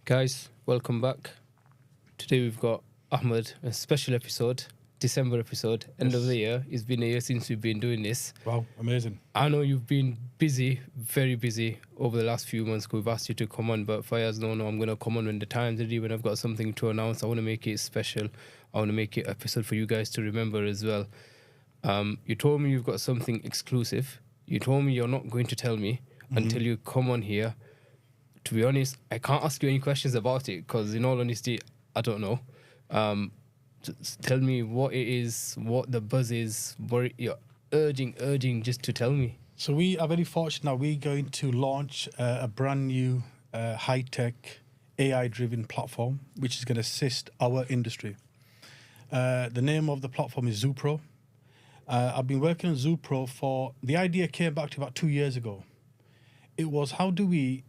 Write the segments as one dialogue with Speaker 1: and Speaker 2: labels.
Speaker 1: Guys, welcome back. Today we've got Ahmed, a special episode, December episode, end of the year. It's been a year since we've been doing this.
Speaker 2: Wow, amazing.
Speaker 1: I know you've been busy, very busy over the last few months. We've asked you to come on, but Fayaz, no, I'm going to come on when the time's ready, when I've got something to announce. I want to make it special. I want to make it an episode for you guys to remember as well. You told me you've got something exclusive. You told me you're not going to tell me until you come on here. To be honest, I can't ask you any questions about it because, in all honesty, I don't know. Just tell me what it is, what the buzz is, what you're urging just to tell me.
Speaker 2: So we are very fortunate now. We're going to launch a brand new high-tech AI-driven platform, which is going to assist our industry. The name of the platform is ZOOPRO. I've been working on ZOOPRO the idea came back to about 2 years ago. It was, how do we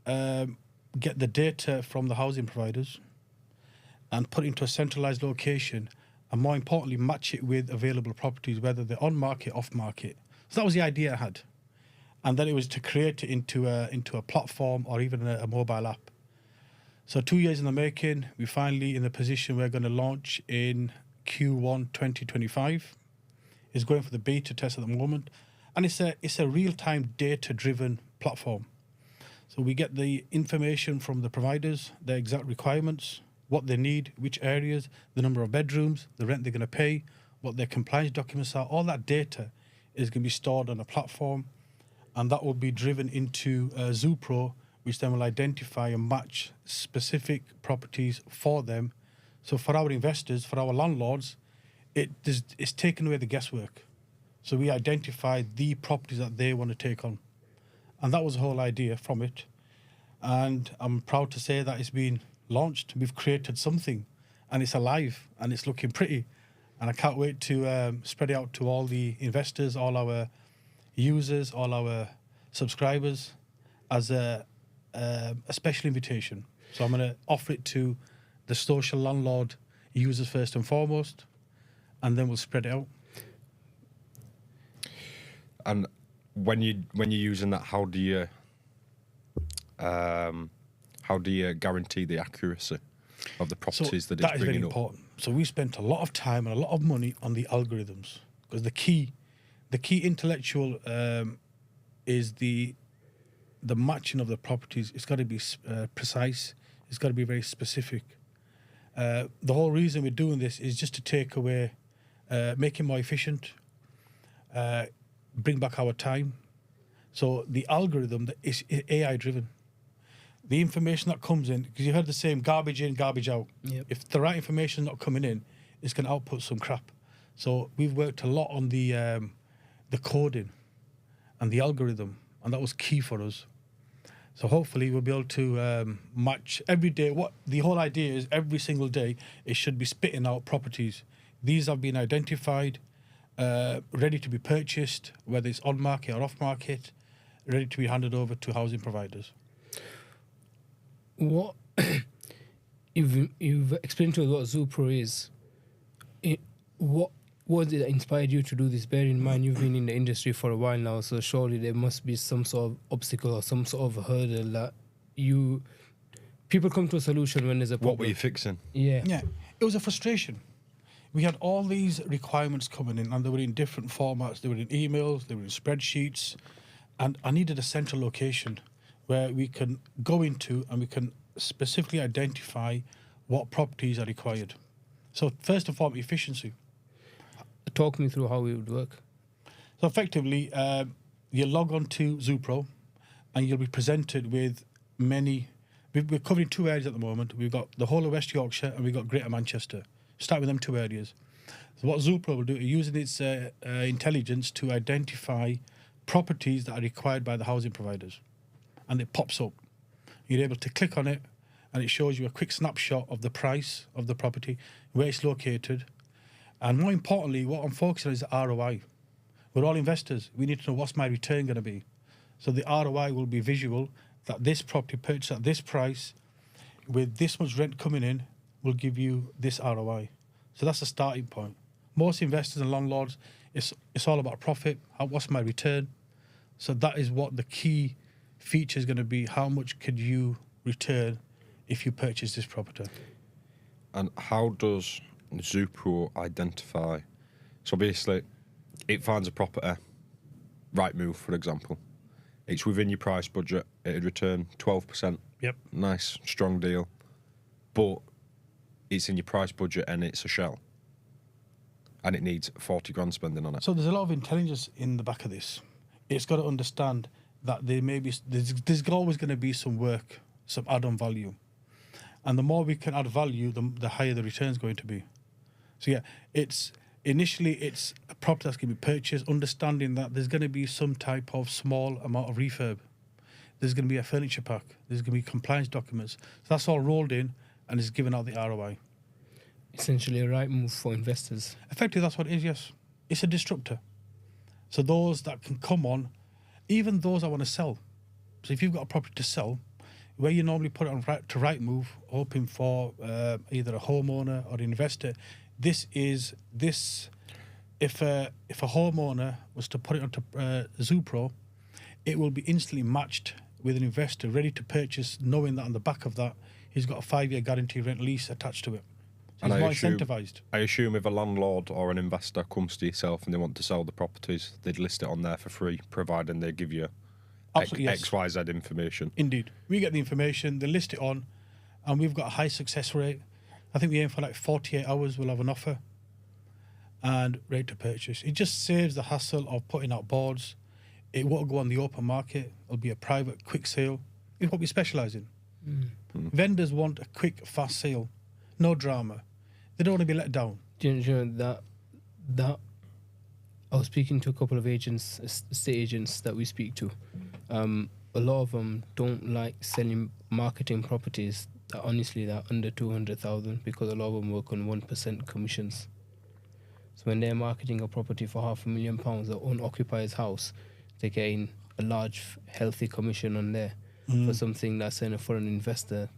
Speaker 2: get the data from the housing providers and put it into a centralized location, and more importantly, match it with available properties, whether they're on market, off market. So that was the idea I had. And then it was to create it into a platform or even a mobile app. So 2 years in the making, we're finally in the position we're going to launch in Q1 2025. It's going for the beta test at the moment. And it's a real-time data-driven platform. So we get the information from the providers, their exact requirements, what they need, which areas, the number of bedrooms, the rent they're going to pay, what their compliance documents are. All that data is going to be stored on a platform, and that will be driven into ZOOPRO, which then will identify and match specific properties for them. So for our investors, for our landlords, it's taken away the guesswork. So we identify the properties that they want to take on. And that was the whole idea from it. And I'm proud to say that it's been launched. We've created something, and it's alive, and it's looking pretty. And I can't wait to spread it out to all the investors, all our users, all our subscribers as a special invitation. So I'm going to offer it to the social landlord users first and foremost, and then we'll spread it out.
Speaker 3: And when you're using that, how do you guarantee the accuracy of the properties that it's
Speaker 2: that is very
Speaker 3: bringing up?
Speaker 2: important. So we spent a lot of time and a lot of money on the algorithms, because the key intellectual is the matching of the properties. It's got to be precise. It's got to be very specific. The whole reason we're doing this is just to take away, make it more efficient, bring back our time. So the algorithm is AI driven. The information that comes in, because you heard the same garbage in, garbage out.
Speaker 1: Yep.
Speaker 2: If the right information is not coming in, it's going to output some crap. So we've worked a lot on the coding and the algorithm, and that was key for us. So hopefully we'll be able to match every day. What the whole idea is, every single day it should be spitting out properties. These have been identified, ready to be purchased, whether it's on market or off market, ready to be handed over to housing providers.
Speaker 1: What you've explained to us what ZOOPRO is. What was it that inspired you to do this? Bear in mind, you've been in the industry for a while now, so surely there must be some sort of obstacle or some sort of hurdle that people come to a solution when there's a problem.
Speaker 3: What were you fixing?
Speaker 1: Yeah.
Speaker 2: Yeah, it was a frustration. We had all these requirements coming in, and they were in different formats. They were in emails, they were in spreadsheets, and I needed a central location where we can go into and we can specifically identify what properties are required. So first and foremost, efficiency.
Speaker 1: Talk me through how it would work.
Speaker 2: So effectively, you log on to ZOOPRO, and you'll be presented with many. We're covering 2 areas at the moment. We've got the whole of West Yorkshire, and we've got Greater Manchester. Start with them 2 areas. So what ZOOPRO will do, using its intelligence to identify properties that are required by the housing providers, and it pops up. You're able to click on it, and it shows you a quick snapshot of the price of the property, where it's located, and more importantly, what I'm focusing on is the ROI. We're all investors. We need to know, what's my return going to be. So the ROI will be visual, that this property purchased at this price with this much rent coming in will give you this ROI. So that's the starting point. Most investors and landlords, it's all about profit. What's my return? So that is what the key feature is going to be. How much could you return if you purchase this property.
Speaker 3: And how does ZOOPRO identify? So basically, it finds a property, Rightmove, for example. It's within your price budget. It'd return 12%.
Speaker 2: Yep.
Speaker 3: Nice, strong deal. But it's in your price budget and it's a shell. And it needs 40 grand spending on it.
Speaker 2: So there's a lot of intelligence in the back of this. It's got to understand that there's always going to be some work, some add-on value. And the more we can add value, the higher the return is going to be. So yeah, it's a property that's going to be purchased, understanding that there's going to be some type of small amount of refurb. There's going to be a furniture pack. There's going to be compliance documents. So that's all rolled in and is given out the ROI.
Speaker 1: Essentially a right move for investors.
Speaker 2: Effectively, that's what it is, yes. It's a disruptor. So those that can come on, even those that want to sell. So if you've got a property to sell, where you normally put it on to Rightmove, hoping for either a homeowner or an investor, if a homeowner was to put it onto ZOOPRO, it will be instantly matched with an investor ready to purchase, knowing that on the back of that, he's got a 5-year guaranteed rent lease attached to it. So he's more incentivised.
Speaker 3: I assume if a landlord or an investor comes to yourself and they want to sell the properties, they'd list it on there for free, providing they give you XYZ information.
Speaker 2: Indeed. We get the information, they list it on, and we've got a high success rate. I think we aim for like 48 hours, we'll have an offer and ready to purchase. It just saves the hassle of putting out boards. It won't go on the open market. It'll be a private, quick sale. It's what we specialise in. Vendors want a quick, fast sale. No drama. They don't want to be let down.
Speaker 1: Do you know that I was speaking to a couple of agents, estate agents that we speak to. A lot of them don't like selling marketing properties that honestly they're under 200,000 because a lot of them work on 1% commissions. So when they're marketing a property for £500,000, their own occupier's house, they're getting a large, healthy commission on there. For something that's in a foreign investor,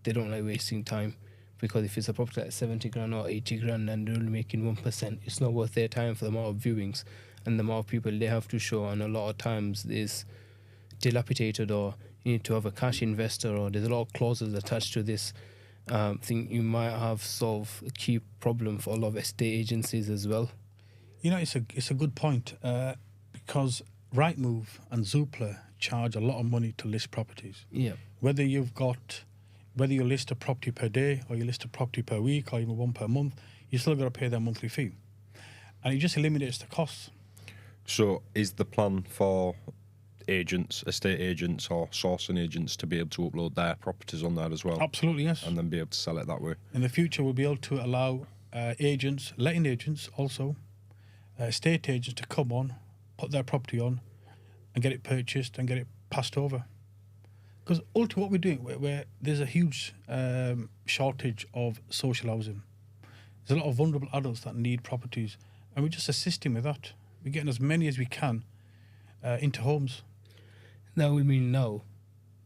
Speaker 1: they don't like wasting time. Because if it's a property at 70 grand or 80 grand and they're only making 1%, it's not worth their time for the amount of viewings and the amount of people they have to show. And a lot of times it's dilapidated, or you need to have a cash investor, or there's a lot of clauses attached to this. I think you might have solved a key problem for a lot of estate agencies as well.
Speaker 2: You know, it's a good point because Rightmove and ZOOPRO charge a lot of money to list properties.
Speaker 1: Yeah.
Speaker 2: Whether you list a property per day or you list a property per week or even one per month, you still got to pay their monthly fee. And it just eliminates the costs.
Speaker 3: So is the plan for agents, estate agents or sourcing agents to be able to upload their properties on there as well?
Speaker 2: Absolutely, yes.
Speaker 3: And then be able to sell it that way?
Speaker 2: In the future, we'll be able to allow agents, letting agents also, estate agents to come on, put their property on and get it purchased and get it passed over. Because ultimately what we're doing, where there's a huge shortage of social housing. There's a lot of vulnerable adults that need properties, and we're just assisting with that. We're getting as many as we can into homes.
Speaker 1: That will mean now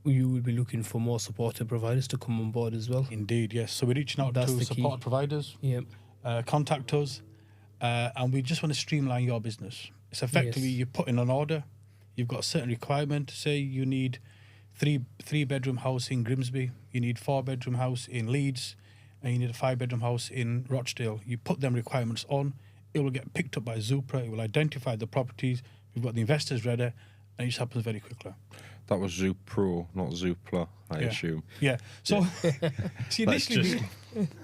Speaker 1: you will be looking for more supported providers to come on board as well.
Speaker 2: Indeed, yes. So we're reaching out to support providers.
Speaker 1: Yep.
Speaker 2: Contact us, and we just want to streamline your business. It's effectively you put in an order, you've got a certain requirement. Say you need three bedroom house in Grimsby, you need 4-bedroom house in Leeds, and you need a 5-bedroom house in Rochdale. You put them requirements on, it will get picked up by ZOOPRO, it will identify the properties, we've got the investors ready, and it just happens very quickly.
Speaker 3: That was ZOOPRO, not ZOOPRO, I assume.
Speaker 2: Yeah. So, see, initially,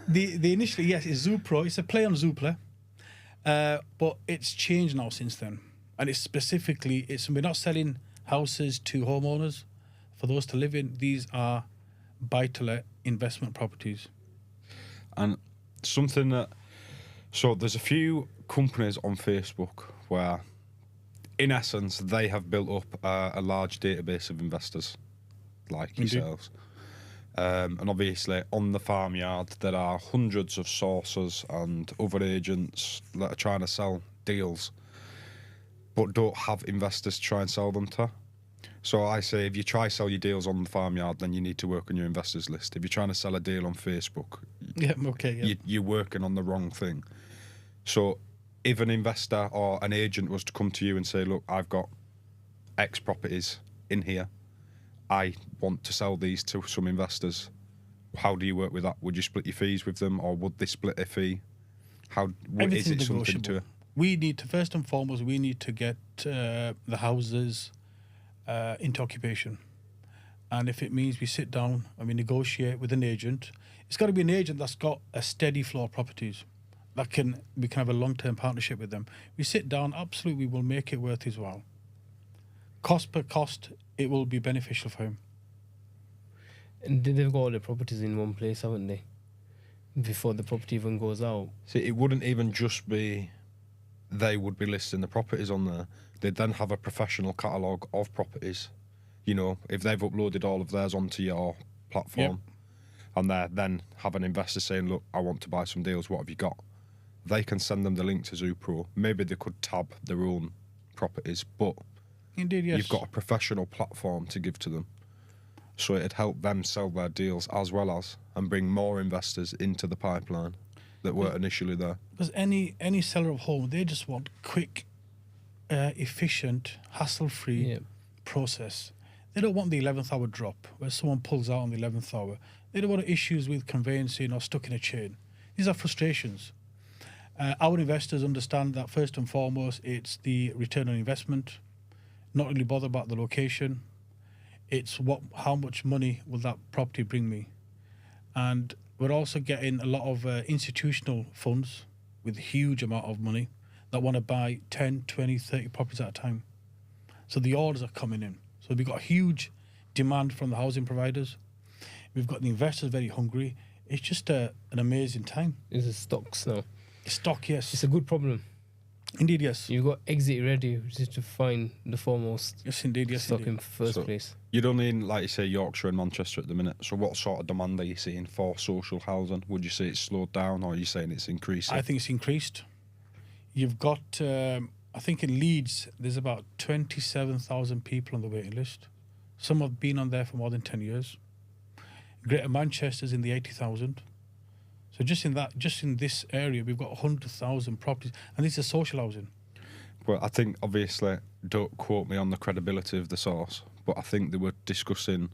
Speaker 2: the initially, yes, it's ZOOPRO. It's a play on ZOOPRO, but it's changed now since then. And it's specifically, we're not selling houses to homeowners for those to live in. These are buy-to-let investment properties.
Speaker 3: And something that... So there's a few companies on Facebook where, in essence, they have built up a large database of investors like yourselves. And obviously, on the farmyard, there are hundreds of sources and other agents that are trying to sell deals, but don't have investors to try and sell them to. So I say, if you try to sell your deals on the farmyard, then you need to work on your investors list. If you're trying to sell a deal on Facebook, you're working on the wrong thing. So if an investor or an agent was to come to you and say, look, I've got X properties in here, I want to sell these to some investors, how do you work with that? Would you split your fees with them, or would they split a fee? How is
Speaker 2: Everything's
Speaker 3: it something
Speaker 2: negotiable.
Speaker 3: to?
Speaker 2: We need to, first and foremost, we need to get the houses into occupation. And if it means we sit down and we negotiate with an agent, it's got to be an agent that's got a steady flow of properties. We can have a long-term partnership with them. We sit down, absolutely, we will make it worth his while. Cost per cost, it will be beneficial for him.
Speaker 1: And they've got all the properties in one place, haven't they? Before the property even goes out.
Speaker 3: See, it wouldn't even just be they would be listing the properties on there. They'd then have a professional catalogue of properties. You know, if they've uploaded all of theirs onto your platform, and they then have an investor saying, look, I want to buy some deals, what have you got? They can send them the link to ZOOPRO. Maybe they could tab their own properties, but
Speaker 2: Indeed, yes.
Speaker 3: you've got a professional platform to give to them. So it'd help them sell their deals as well as, and bring more investors into the pipeline that weren't initially there.
Speaker 2: Because any seller of home, they just want quick, efficient, hassle-free process. They don't want the 11th hour drop where someone pulls out on the 11th hour. They don't want issues with conveyancing or stuck in a chain. These are frustrations. Our investors understand that first and foremost, it's the return on investment, not really bother about the location. It's how much money will that property bring me? And we're also getting a lot of institutional funds with a huge amount of money that want to buy 10, 20, 30 properties at a time. So the orders are coming in. So we've got a huge demand from the housing providers. We've got the investors very hungry. It's just an amazing time.
Speaker 1: It's the stocks now.
Speaker 2: Stock, yes.
Speaker 1: It's a good problem.
Speaker 2: Indeed, yes.
Speaker 1: You've got exit ready just to find the foremost
Speaker 2: Yes, indeed, yes,
Speaker 1: stock
Speaker 2: indeed.
Speaker 1: in first
Speaker 3: So-
Speaker 1: place.
Speaker 3: You're only in, like you say, Yorkshire and Manchester at the minute. So what sort of demand are you seeing for social housing? Would you say it's slowed down, or are you saying it's increasing?
Speaker 2: I think it's increased. You've got, I think in Leeds, there's about 27,000 people on the waiting list. Some have been on there for more than 10 years. Greater Manchester's in the 80,000. So just in this area, we've got 100,000 properties, and this is social housing.
Speaker 3: Well, I think, obviously, don't quote me on the credibility of the source, but I think they were discussing,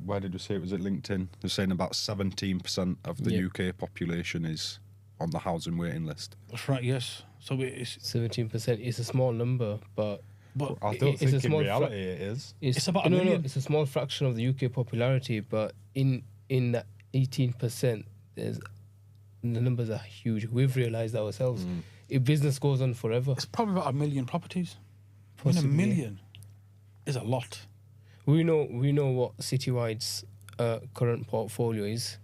Speaker 3: where did we say it was at LinkedIn? They're saying about 17% of the
Speaker 1: Yeah.
Speaker 3: UK population is on the housing waiting list.
Speaker 2: That's right, yes. So it's
Speaker 1: 17% is a small number, but
Speaker 3: I
Speaker 1: It-
Speaker 3: don't
Speaker 1: it's a
Speaker 3: think in
Speaker 1: small
Speaker 3: reality it is.
Speaker 2: It's about a
Speaker 1: no,
Speaker 2: million.
Speaker 1: it's a small fraction of the UK popularity, but in that 18%, the numbers are huge. We've realised ourselves. If business goes on forever,
Speaker 2: it's probably about 1 million properties.
Speaker 1: Possibly,
Speaker 2: A million is a lot.
Speaker 1: we know what CityWide's current portfolio is,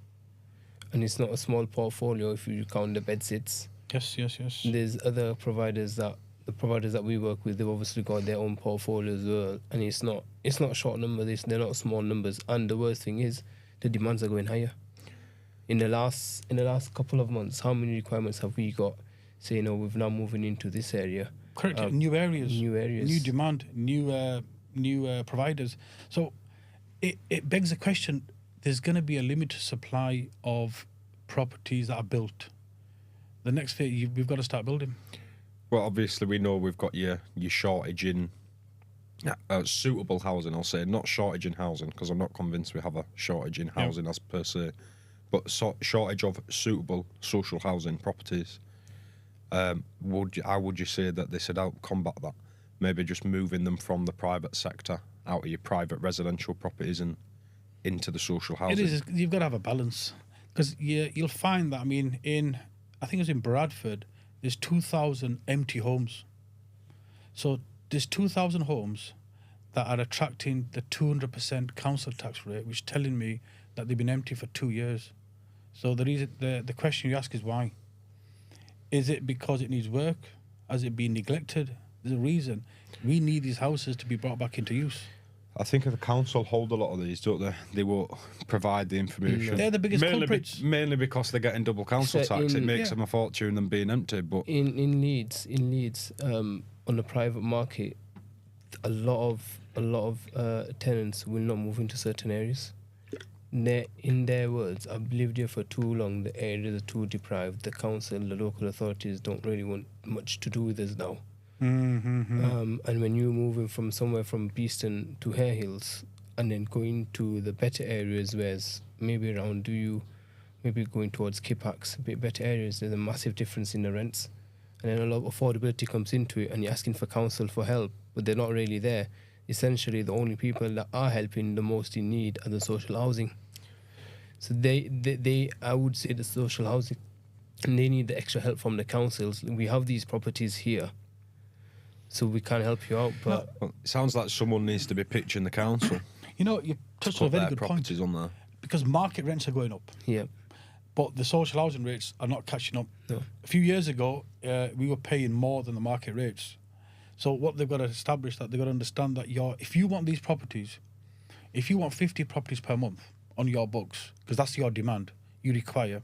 Speaker 1: and it's not a small portfolio if you count the bedsits.
Speaker 2: Yes, yes, yes.
Speaker 1: There's other providers that we work with. They've obviously got their own portfolio as well, and it's not short numbers. They're not small numbers. And the worst thing is, the demands are going higher. In the last couple of months, how many requirements have we got? Saying, "Oh, we've now moving into this area."
Speaker 2: Correct. New areas. New demand. New providers. So it begs the question, there's going to be a limited supply of properties that are built. The next phase, we've got to start building.
Speaker 3: Well, obviously, we know we've got your shortage in suitable housing, I'll say. Not shortage in housing, because I'm not convinced we have a shortage in housing as per se. But shortage of suitable social housing properties. How would you say that this would help combat that? Maybe just moving them from the private sector out of your private residential properties and into the social housing.
Speaker 2: It is. You've got to have a balance, because you'll find that. I mean, I think it was in Bradford, there's 2,000 empty homes. So there's 2,000 homes that are attracting the 200% council tax rate, which is telling me that they've been empty for 2 years. So the question you ask is why? Is it because it needs work? Has it been neglected? There's a reason. We need these houses to be brought back into use.
Speaker 3: I think if the council hold a lot of these, don't they? They won't provide the information.
Speaker 2: They're the biggest culprits.
Speaker 3: Mainly because they're getting double council
Speaker 1: So
Speaker 3: tax. It
Speaker 1: in-
Speaker 3: makes them a fortune them being empty. But
Speaker 1: in Leeds, on the private market, a lot of tenants will not move into certain areas. In their words, I've lived here for too long. The areas are too deprived. The council, the local authorities don't really want much to do with us now.
Speaker 2: Mm-hmm.
Speaker 1: And when you're moving from somewhere from Beeston to Hare Hills, and then going to the better areas, whereas maybe around maybe going towards Kipax, a bit better areas, there's a massive difference in the rents. And then a lot of affordability comes into it, and you're asking for council for help, but they're not really there. Essentially, the only people that are helping the most in need are the social housing. So they I would say the social housing, and they need the extra help from the councils. We have these properties here, so we can't help you out. But
Speaker 3: Well, it sounds like someone needs to be pitching the council.
Speaker 2: You know, you touched on a
Speaker 3: Put
Speaker 2: very
Speaker 3: their
Speaker 2: good point.
Speaker 3: properties on there.
Speaker 2: Because market rents are going up,
Speaker 1: yeah,
Speaker 2: but the social housing rates are not catching up.
Speaker 1: no,
Speaker 2: A few years ago, we were paying more than the market rates. So what they've got to establish, that they've got to understand that if you want these properties, if you want 50 properties per month on your books, because that's your demand, you require,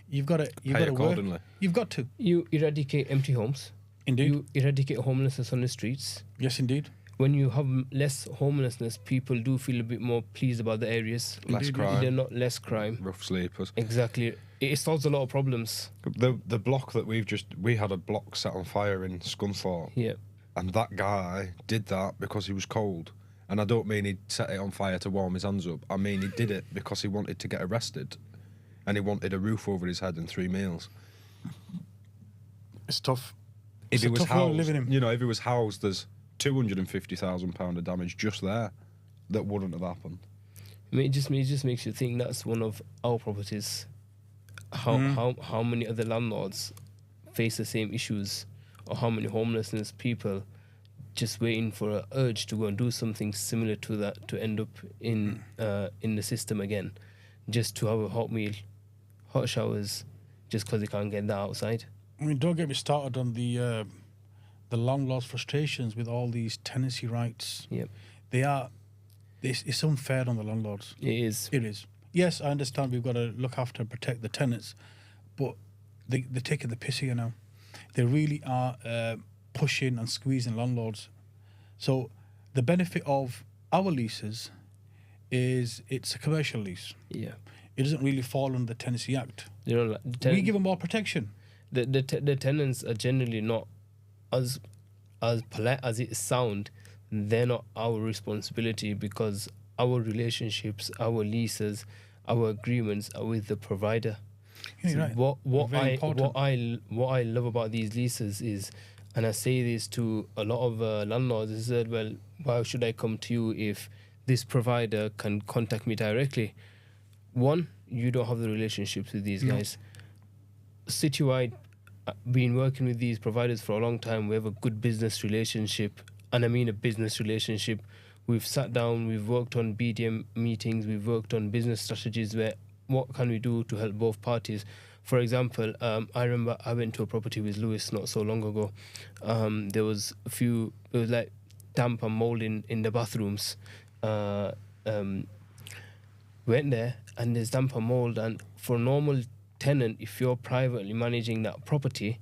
Speaker 2: you've got to
Speaker 3: Pay
Speaker 2: work.
Speaker 3: accordingly.
Speaker 2: You've got to.
Speaker 1: you eradicate empty homes.
Speaker 2: Indeed.
Speaker 1: You eradicate homelessness on the streets.
Speaker 2: Yes, indeed.
Speaker 1: When you have less homelessness, people do feel a bit more pleased about the areas.
Speaker 3: Less
Speaker 2: Indeed.
Speaker 3: crime.
Speaker 1: They're not less crime.
Speaker 3: Rough sleepers.
Speaker 1: Exactly. It solves a lot of problems.
Speaker 3: The block that we had a block set on fire in Scunthorpe,
Speaker 1: Yeah.
Speaker 3: and that guy did that because he was cold. And I don't mean he set it on fire to warm his hands up. I mean he did it because he wanted to get arrested, and he wanted a roof over his head and 3 meals.
Speaker 2: It's tough.
Speaker 3: If
Speaker 2: It's
Speaker 3: he
Speaker 2: a
Speaker 3: was
Speaker 2: tough world
Speaker 3: housed,
Speaker 2: living in.
Speaker 3: you know, if he was housed, there's £250,000 of damage just there that wouldn't have happened.
Speaker 1: I mean, it just makes you think that's one of our properties. How many other landlords face the same issues, or how many homelessness people just waiting for an urge to go and do something similar to that to end up in the system again, just to have a hot meal, hot showers, just because they can't get that outside.
Speaker 2: I mean, don't get me started on the landlord's frustrations with all these tenancy rights.
Speaker 1: Yep,
Speaker 2: It's unfair on the landlords.
Speaker 1: it is.
Speaker 2: It is. Yes, I understand we've got to look after and protect the tenants, but they're taking the piss here now. They really are pushing and squeezing landlords. So the benefit of our leases is it's a commercial lease.
Speaker 1: Yeah,
Speaker 2: It doesn't really fall under the Tenancy Act.
Speaker 1: you know, like,
Speaker 2: We give them more protection.
Speaker 1: the tenants are generally not as polite as it sound. They're not our responsibility, because our relationships, our leases, our agreements are with the provider.
Speaker 2: You're
Speaker 1: So
Speaker 2: right. Very important.
Speaker 1: what I love about these leases is, and I say this to a lot of landlords, is that, well, why should I come to you if this provider can contact me directly? One, you don't have the relationships with these
Speaker 2: No.
Speaker 1: guys. CityWide, been working with these providers for a long time. We have a good business relationship, and I mean a business relationship. We've sat down, we've worked on BDM meetings, we've worked on business strategies where what can we do to help both parties. For example, I remember I went to a property with Lewis not so long ago. There was like damp and mold in the bathrooms. Went there and there's damp and mold, and for a normal tenant, if you're privately managing that property,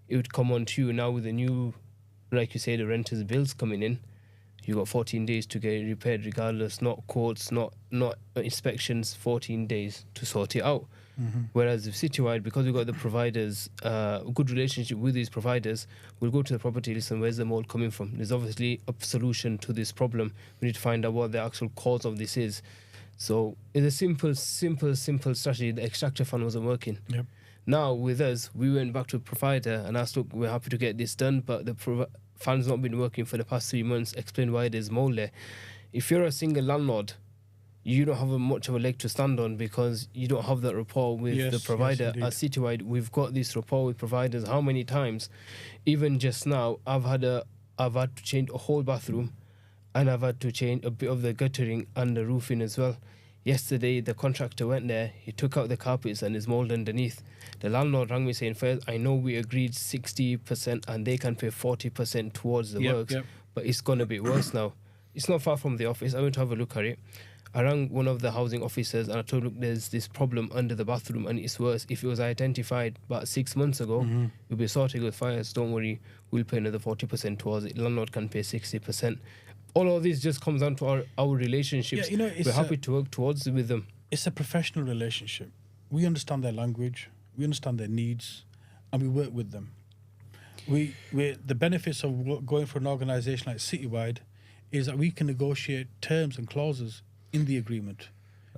Speaker 1: it would come on to you. Now with the new, like you say, the renters' bills coming in, you got 14 days to get it repaired regardless, not courts, not inspections, 14 days to sort it out. Whereas with CityWide, because we've got the providers, a good relationship with these providers, we'll go to the property, listen, where's the mold coming from? There's obviously a solution to this problem. We need to find out what the actual cause of this is. So it's a simple strategy. The extractor fund wasn't working.
Speaker 2: Yep.
Speaker 1: Now with us, we went back to the provider and asked, look, we're happy to get this done, but the fund's not been working for the past 3 months. Explain why there's mold there. If you're a single landlord, you don't have much of a leg to stand on, because you don't have that rapport with the provider.
Speaker 2: Yes,
Speaker 1: At CityWide, we've got this rapport with providers. How many times? Even just now, I've had to change a whole bathroom, and I've had to change a bit of the guttering and the roofing as well. Yesterday, the contractor went there, he took out the carpets and there's mold underneath. The landlord rang me saying, first, I know we agreed 60% and they can pay 40% towards the works, but it's gone a bit worse now. It's not far from the office. I went to have a look at it. I rang one of the housing officers and I told him, look, there's this problem under the bathroom and it's worse. If it was identified about 6 months ago, we'll be sorting with fires. Don't worry, we'll pay another 40% towards it. Landlord can pay 60%. All of this just comes down to our relationships.
Speaker 2: Yeah, you know,
Speaker 1: we're happy to work towards it with them.
Speaker 2: It's a professional relationship. We understand their language, we understand their needs, and we work with them. The benefits of going for an organisation like CityWide is that we can negotiate terms and clauses in the agreement.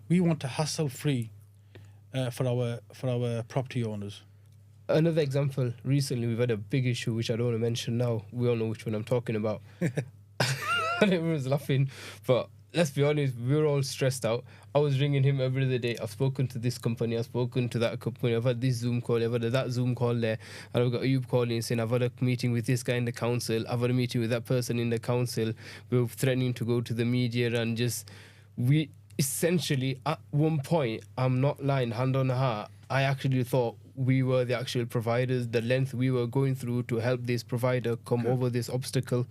Speaker 2: We want a hassle-free for our property owners.
Speaker 1: Another example, recently we've had a big issue which I don't want to mention now. We all know which one I'm talking about. And everyone's laughing. But let's be honest, we were all stressed out. I was ringing him every other day. I've spoken to this company, I've spoken to that company, I've had this Zoom call, I've had that Zoom call there. And I've got Ayub calling saying, I've had a meeting with this guy in the council, I've had a meeting with that person in the council. We were threatening to go to the media and just... We essentially, at one point, I'm not lying, hand on heart, I actually thought we were the actual providers, the length we were going through to help this provider come over this obstacle,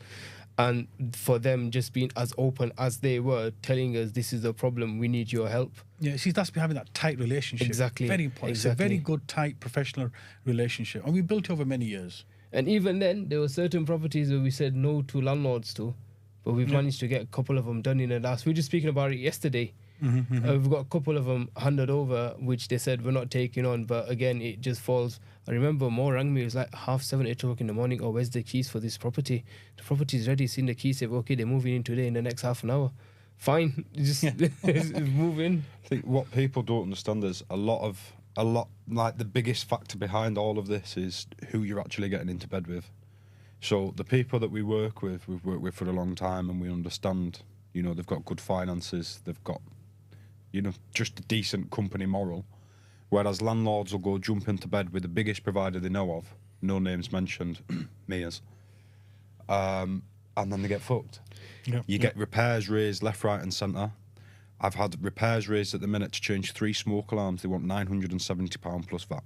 Speaker 1: and for them just being as open as they were, telling us this is a problem, we need your help.
Speaker 2: Yeah, see, that's having that tight relationship.
Speaker 1: Exactly.
Speaker 2: Very important.
Speaker 1: Exactly.
Speaker 2: It's a very good, tight, professional relationship. And we built it over many years.
Speaker 1: And even then, there were certain properties where we said no to landlords to, but we've managed to get a couple of them done in the last... We were just speaking about it yesterday. We've got a couple of them handed over, which they said we're not taking on, but again, it just falls. I remember Mo rang me, it was like 7:30, 8 o'clock in the morning, oh, where's the keys for this property? The property's ready, seen the keys, said, okay, they're moving in today in the next half an hour. Fine, just move in.
Speaker 3: I think what people don't understand is a lot, like the biggest factor behind all of this is who you're actually getting into bed with. So the people that we work with, we've worked with for a long time, and we understand, you know, they've got good finances, they've got, you know, just a decent company moral. Whereas landlords will go jump into bed with the biggest provider they know of, no names mentioned, Mia's, and then they get fucked.
Speaker 2: Yep.
Speaker 3: You get repairs raised left, right and centre. I've had repairs raised at the minute to change 3 smoke alarms. They want £970 plus VAT.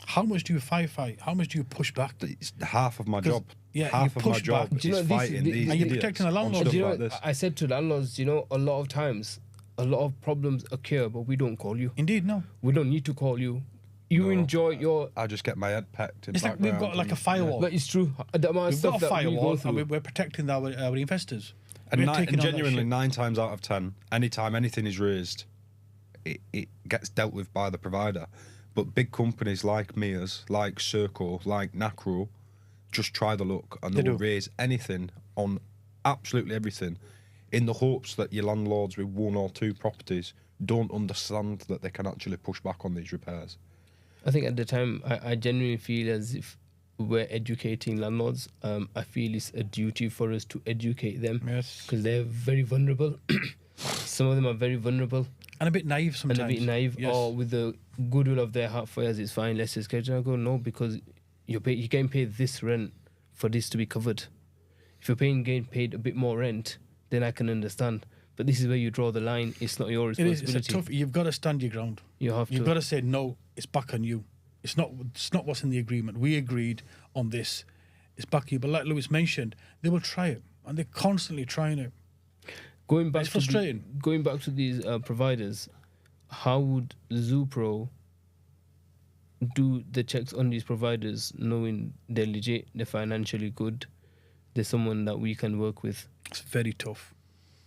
Speaker 2: How much do you firefight? How much do you push back?
Speaker 3: It's half of my job.
Speaker 2: yeah,
Speaker 3: half
Speaker 2: you
Speaker 3: of my
Speaker 2: push
Speaker 3: job
Speaker 2: back.
Speaker 3: is
Speaker 1: Do you know,
Speaker 3: fighting these
Speaker 2: and you're
Speaker 3: idiots
Speaker 2: protecting the
Speaker 3: on
Speaker 2: landlord.
Speaker 3: stuff
Speaker 1: Do you know,
Speaker 3: like this.
Speaker 1: I said to landlords, you know, a lot of times, a lot of problems occur, but we don't call you.
Speaker 2: Indeed, no.
Speaker 1: We don't need to call you. You
Speaker 3: No,
Speaker 1: enjoy your...
Speaker 3: I just get my head pecked in
Speaker 2: It's like we've got
Speaker 3: background
Speaker 2: like a
Speaker 3: and-
Speaker 2: firewall.
Speaker 1: But it's true. The amount of
Speaker 2: We've
Speaker 1: stuff
Speaker 2: got a
Speaker 1: that we
Speaker 2: firewall,
Speaker 1: go
Speaker 2: and
Speaker 1: through.
Speaker 2: we're protecting our investors.
Speaker 3: And,
Speaker 2: We're taking on that
Speaker 3: genuinely,
Speaker 2: shit.
Speaker 3: 9 times out of 10, anytime anything is raised, it gets dealt with by the provider. But big companies like Mia's, like Serco, like Nacro, just try the luck and
Speaker 2: They
Speaker 3: they'll
Speaker 2: do.
Speaker 3: raise anything on absolutely everything in the hopes that your landlords with 1 or 2 properties don't understand that they can actually push back on these repairs.
Speaker 1: I think at the time, I genuinely feel as if we're educating landlords. I feel it's a duty for us to educate them.
Speaker 2: Yes.
Speaker 1: Because they're very vulnerable. Some of them are very vulnerable
Speaker 2: And a bit naive sometimes.
Speaker 1: and a bit naive.
Speaker 2: Yes.
Speaker 1: Or with the goodwill of their heart, for us, it's fine, let's just get it. I go, no, because you're getting paid this rent for this to be covered. If you're getting paid a bit more rent, then I can understand. But this is where you draw the line. It's not your
Speaker 2: It is.
Speaker 1: responsibility.
Speaker 2: It's a tough. You've got to stand your ground.
Speaker 1: You have
Speaker 2: You've
Speaker 1: to.
Speaker 2: got to say no. It's back on you. It's not what's in the agreement. We agreed on this. It's back on you. But like Lewis mentioned, they will try it, and they're constantly trying it.
Speaker 1: Going back
Speaker 2: It's
Speaker 1: to
Speaker 2: frustrating.
Speaker 1: going back to these providers, how would ZOOPRO do the checks on these providers, knowing they're legit, they're financially good, they're someone that we can work with?
Speaker 2: It's very tough.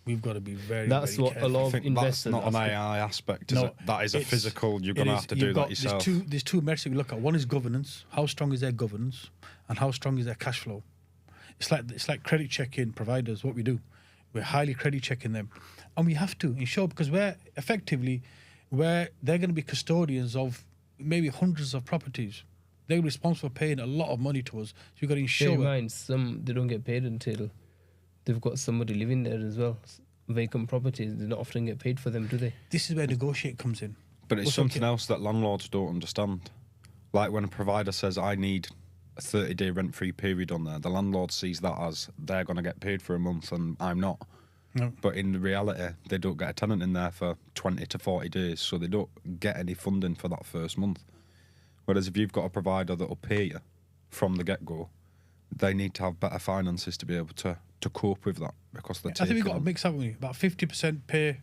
Speaker 2: We've got to be very.
Speaker 1: That's
Speaker 2: very
Speaker 1: what a
Speaker 2: careful.
Speaker 1: lot
Speaker 3: I
Speaker 1: of
Speaker 3: think
Speaker 1: investors
Speaker 3: that's not an
Speaker 1: ask.
Speaker 3: AI aspect, is
Speaker 2: No,
Speaker 3: it? That is a
Speaker 2: it's-
Speaker 3: physical, you're
Speaker 2: it
Speaker 3: going to
Speaker 2: is.
Speaker 3: have to
Speaker 2: You've
Speaker 3: do
Speaker 2: got-
Speaker 3: that yourself.
Speaker 2: There's two metrics we look at. One is governance. How strong is their governance, and how strong is their cash flow? It's like credit checking providers. What we do, we're highly credit checking them, and we have to ensure because they're going to be custodians of maybe hundreds of properties. They're responsible for paying a lot of money to us. So you've got to
Speaker 1: Bear
Speaker 2: ensure.
Speaker 1: in mind, some they don't get paid until they've got somebody living there as well. Vacant properties, they don't often get paid for them, do they?
Speaker 2: This is where negotiate comes in.
Speaker 3: But it's
Speaker 2: What's
Speaker 3: something
Speaker 2: okay?
Speaker 3: else that landlords don't understand. Like when a provider says, I need a 30-day rent-free period on there, the landlord sees that as they're going to get paid for a month and I'm not.
Speaker 2: No.
Speaker 3: But in reality, they don't get a tenant in there for 20 to 40 days, so they don't get any funding for that first month. Whereas if you've got a provider that will pay you from the get-go, they need to have better finances to be able to cope with that because they're
Speaker 2: I think we've got
Speaker 3: taking
Speaker 2: a mix, haven't we? About 50% pay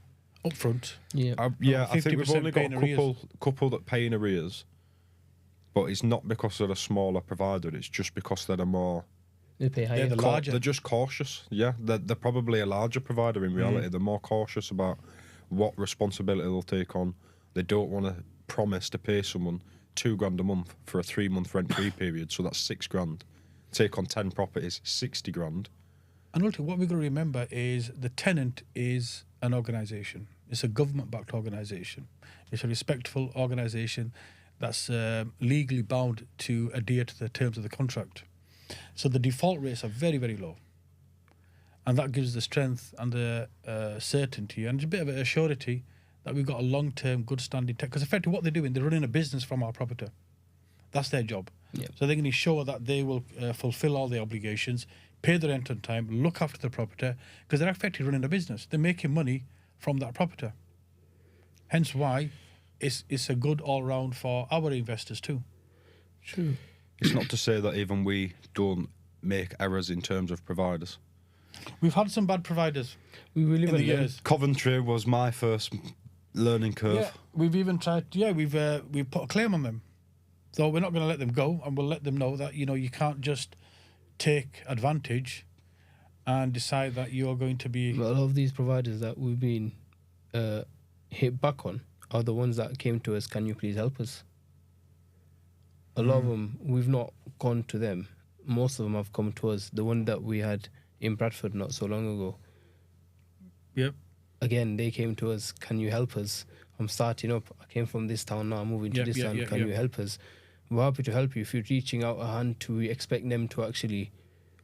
Speaker 2: upfront.
Speaker 1: Yeah.
Speaker 3: yeah, I think we've
Speaker 2: 50%
Speaker 3: only got
Speaker 2: paying
Speaker 3: a couple that pay in arrears, but it's not because they're a smaller provider. It's just because they're a more
Speaker 1: They pay higher.
Speaker 2: the larger.
Speaker 3: They're just cautious. Yeah, they're probably a larger provider in reality. They're more cautious about what responsibility they'll take on. They don't want to promise to pay someone £2,000 a month for a 3-month rent-free period. So that's £6,000. Take on 10 properties, 60 grand.
Speaker 2: And ultimately, what we've got to remember is the tenant is an organisation. It's a government-backed organisation. It's a respectful organisation that's legally bound to adhere to the terms of the contract. So the default rates are very, very low. And that gives the strength and the certainty and a bit of a surety that we've got a long-term, good-standing tech. Because effectively what they're doing, they're running a business from our property. That's their job.
Speaker 1: Yep.
Speaker 2: So they're going to ensure that they will fulfill all their obligations, pay the rent on time, look after the property, because they're effectively running a business. They're making money from that property. Hence why it's a good all-round for our investors too.
Speaker 1: True.
Speaker 3: It's not to say that even we don't make errors in terms of providers.
Speaker 2: We've had some bad providers
Speaker 1: We will
Speaker 2: in
Speaker 1: even
Speaker 2: the years.
Speaker 3: Coventry was my first learning curve.
Speaker 2: Yeah, we've even tried. Yeah, we've put a claim on them, so we're not going to let them go, and we'll let them know that you can't just take advantage and decide that you're going to be.
Speaker 1: But a lot of these providers that we've been hit back on are the ones that came to us. Can you please help us? A lot of them, we've not gone to them. Most of them have come to us. The one that we had in Bradford not so long ago.
Speaker 2: Yep.
Speaker 1: Again, they came to us. Can you help us? I'm starting up. I came from this town now. I'm moving to this town. Can you help us? We're happy to help you. If you're reaching out a hand to, we expect them to actually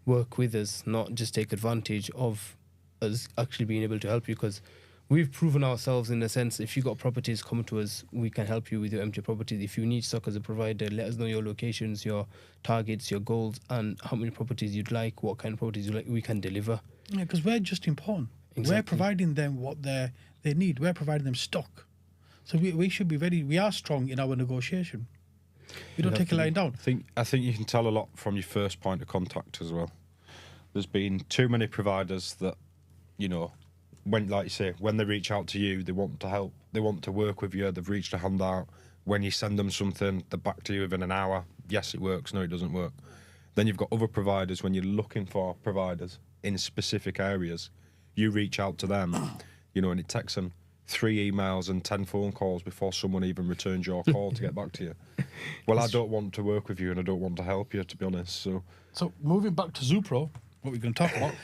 Speaker 1: work with us, not just take advantage of us actually being able to help you. Because we've proven ourselves in the sense, if you got properties, come to us. We can help you with your empty properties. If you need stock as a provider, let us know your locations, your targets, your goals, and how many properties you'd like, what kind of properties you like. We can deliver.
Speaker 2: Yeah, because we're just in pawn.
Speaker 1: Exactly.
Speaker 2: We're providing them what they need. We're providing them stock. So we should be we are strong in our negotiation. We don't take a line down.
Speaker 3: I think you can tell a lot from your first point of contact as well. There's been too many providers that, when, like you say, when they reach out to you, they want to help, they want to work with you, they've reached a hand out. When you send them something, they're back to you within an hour. Yes, it works. No, it doesn't work. Then you've got other providers, when you're looking for providers in specific areas, you reach out to them, and it takes them 3 emails and 10 phone calls before someone even returns your call to get back to you. Well, I don't want to work with you and I don't want to help you, to be honest.
Speaker 2: So moving back to ZOOPRO, what we're going to talk about,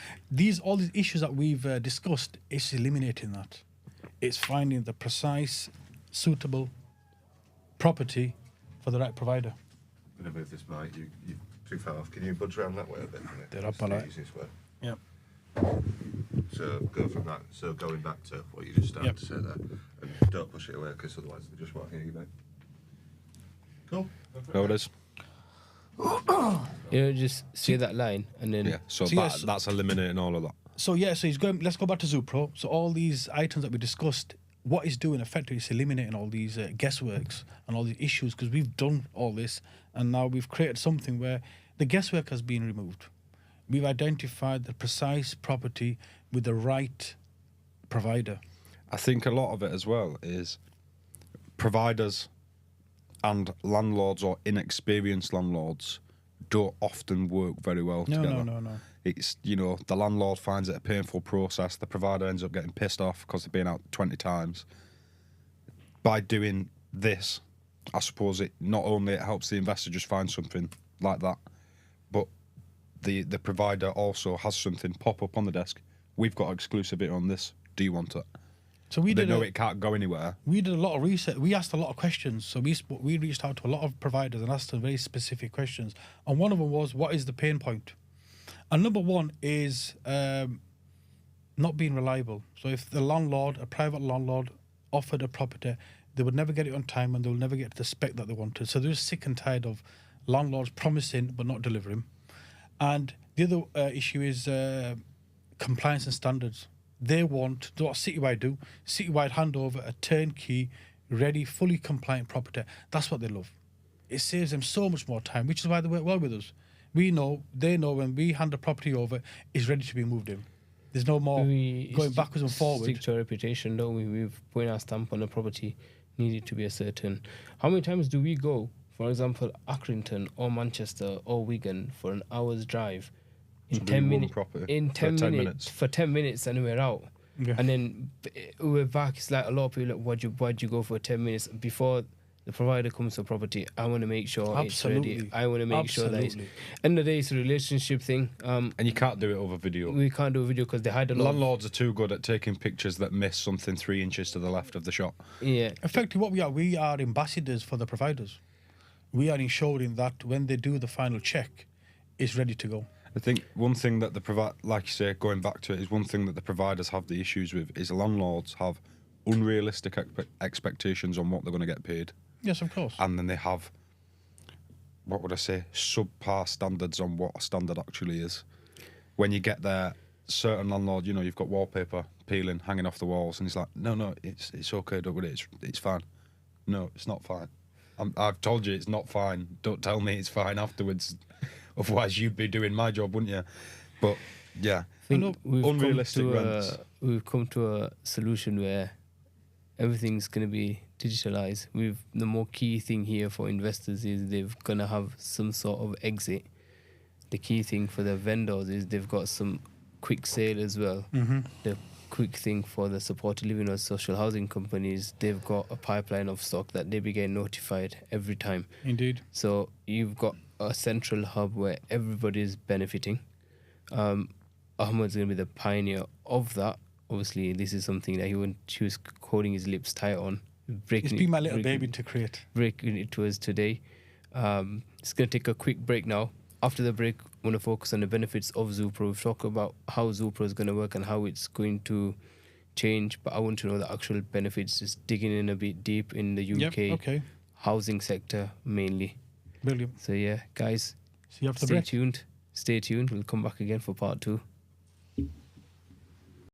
Speaker 2: all these issues that we've discussed, it's eliminating that. It's finding the precise, suitable property for the right provider.
Speaker 4: I'm going to move this mic. You're too far off. Can you budge around that way a bit?
Speaker 2: They're up
Speaker 4: It's
Speaker 2: on
Speaker 4: the
Speaker 2: it.
Speaker 4: easiest way.
Speaker 2: Yep.
Speaker 4: So go from that. So going back to what you just started
Speaker 2: Yep.
Speaker 4: to say there, and don't push it away because otherwise they just won't hear you, mate. Cool.
Speaker 3: No, it is.
Speaker 1: Just say that line and then.
Speaker 3: Yeah, so
Speaker 2: yes.
Speaker 3: that's eliminating all of that.
Speaker 2: So he's going. Let's go back to ZOOPRO. So all these items that we discussed, what it's doing effectively is eliminating all these guessworks and all these issues, because we've done all this and now we've created something where the guesswork has been removed. We've identified the precise property with the right provider.
Speaker 3: I think a lot of it as well is providers and landlords or inexperienced landlords don't often work very well together.
Speaker 2: No.
Speaker 3: It's, the landlord finds it a painful process. The provider ends up getting pissed off because they've been out 20 times. By doing this, I suppose it not only it helps the investor just find something like that, but the provider also has something pop up on the desk. We've got exclusivity on this. Do you want it?
Speaker 2: So
Speaker 3: They know it can't go anywhere.
Speaker 2: We did a lot of research. We asked a lot of questions. So we reached out to a lot of providers and asked them very specific questions. And one of them was, what is the pain point? And number one is not being reliable. So if the landlord, a private landlord, offered a property, they would never get it on time and they will never get to the spec that they wanted. So they're sick and tired of landlords promising but not delivering. And the other issue is compliance and standards. They want, what CityWide do, CityWide hand over a turnkey, ready, fully compliant property. That's what they love. It saves them so much more time, which is why they work well with us. We know, they know when we hand a property over, it's ready to be moved in. There's no more going backwards and forwards.
Speaker 1: Stick to our reputation, don't we? We've put our stamp on a property, needed to be a certain. How many times do we go, for example, Accrington or Manchester or Wigan for an hour's drive? In 10 minutes, for 10 minutes, and we're out.
Speaker 2: Yeah.
Speaker 1: And then we're back. It's like a lot of people like, why'd you go for 10 minutes? Before the provider comes to property, I want to make sure it's
Speaker 2: Absolutely.
Speaker 1: ready. I want to make sure that it's...
Speaker 2: Absolutely.
Speaker 1: End of the day, it's a relationship thing.
Speaker 3: And you can't do it over video.
Speaker 1: We can't do a video because they hide a lot.
Speaker 3: Landlords are too good at taking pictures that miss something 3 inches to the left of the shot.
Speaker 1: Yeah.
Speaker 2: Effectively, what we are ambassadors for the providers. We are ensuring that when they do the final check, it's ready to go.
Speaker 3: I think one thing that like you say, going back to it, is one thing that the providers have the issues with is landlords have unrealistic expectations on what they're going to get paid.
Speaker 2: Yes, of course.
Speaker 3: And then they have, what would I say, subpar standards on what a standard actually is. When you get there, certain landlord, you know, you've got wallpaper peeling, hanging off the walls, and he's like, no, it's okay, don't worry, it's fine. No, it's not fine. I've told you it's not fine. Don't tell me it's fine afterwards. Otherwise, you'd be doing my job, wouldn't you? But yeah,
Speaker 1: I think
Speaker 3: unrealistic rents.
Speaker 1: We've come to a solution where everything's going to be digitalized. The more key thing here for investors is they've going to have some sort of exit. The key thing for the vendors is they've got some quick sale as well.
Speaker 2: Mm-hmm.
Speaker 1: The quick thing for the supported living or social housing companies, they've got a pipeline of stock that they be getting notified every time.
Speaker 2: Indeed.
Speaker 1: So you've got a central hub where everybody's benefiting. Ahmed's going to be the pioneer of that. Obviously, this is something that he was holding his lips tight on.
Speaker 2: It's been my little baby to create.
Speaker 1: Breaking it to us today. It's going to take a quick break now. After the break, I want to focus on the benefits of ZOOPRO. We've talked about how ZOOPRO is going to work and how it's going to change, but I want to know the actual benefits, just digging in a bit deep in the UK housing sector mainly.
Speaker 2: Brilliant.
Speaker 1: So yeah, guys,
Speaker 2: See you after the
Speaker 1: stay
Speaker 2: break.
Speaker 1: tuned. Stay tuned. We'll come back again for part 2.